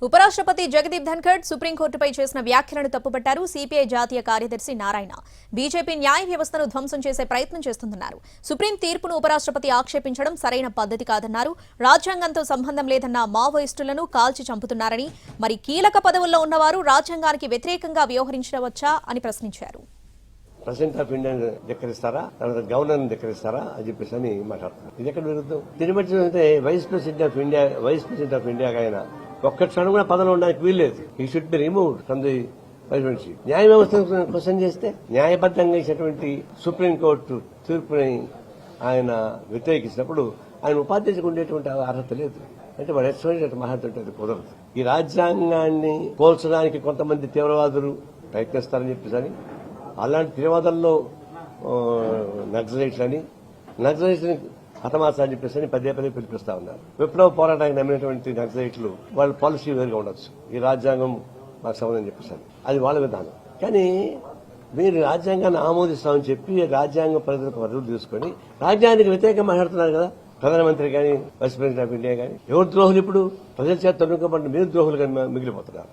ఉపరాష్ట్రపతి జగదీప్ ధన్ఖడ్ సుప్రీంకోర్టుపై చేసిన వ్యాఖ్యలను తప్పుపట్టారు. సిపిఐ జాతీయ కార్యదర్శి నారాయణ బీజేపీ న్యాయ వ్యవస్థను ధ్వంసం చేసే ప్రయత్నం చేస్తుందన్నారు. సుప్రీం తీర్పును ఉపరాష్ట్రపతి ఆక్షేపించడం సరైన పద్ధతి కాదన్నారు. రాజ్యాంగంతో సంబంధం లేదన్న మావోయిస్టులను కాల్చి చంపుతున్నారని, మరి కీలక పదవుల్లో ఉన్నవారు రాజ్యాంగానికి వ్యతిరేకంగా వ్యవహరించవచ్చా అని ప్రశ్నించారు. ప్రెసిడెంట్ ఆఫ్ ఇండియా ధిక్కరిస్తారా, తర్వాత గవర్నర్ ధిక్కరిస్తారా అని చెప్పేసి అని మాట్లాడుతున్నారు. ఇది ఎక్కడ విరుద్ధం? దీన్ని బట్టి అయితే వైస్ ప్రెసిడెంట్ ఆఫ్ ఇండియా ఆయన ఒక్క క్షణం కూడా పదవిలో ఉండడానికి వీల్లేదు. ఈ should be removed from the presidency. న్యాయ వ్యవస్థను క్వశ్చన్ చేస్తే న్యాయబద్దంగా ఇచ్చినటువంటి సుప్రీంకోర్టు తీర్పుని ఆయన వ్యతిరేకించినప్పుడు ఆయన ఉపాధ్యక్షులకు ఉండేటువంటి అర్హత లేదు. అంటే వాడు ఎక్స్పెక్ట్ మహాత్మ కుదరదు. ఈ రాజ్యాంగాన్ని పోల్చడానికి కొంతమంది తీవ్రవాదులు ప్రయత్నిస్తారని చెప్పేసి అలాంటి తీవ్రవాదుల్లో నక్సలైట్లని హతమార్చాలని చెప్పేసి పదే పిలిపిస్తా ఉన్నారు. విప్లవ పోరాటానికి నమ్మినటువంటి నక్సలైట్లు వాళ్ళ పాలసీ వేరుగా ఉండొచ్చు. ఈ రాజ్యాంగం మాకు సంబంధం చెప్పేసి అది వాళ్ళ విధానం. కానీ మీరు రాజ్యాంగాన్ని ఆమోదిస్తామని చెప్పి రాజ్యాంగ పరిధులు తీసుకుని రాజ్యాంగానికి వ్యతిరేకంగా మాట్లాడుతున్నారు కదా ప్రధానమంత్రి కానీ వైస్ ప్రెసిడెంట్ ఆఫ్ ఇండియా కానీ. ఎవరు ద్రోహులు? ఇప్పుడు ప్రజల చేత తొలగింపబడిన మీరు ద్రోహులుగా మిగిలిపోతున్నారు.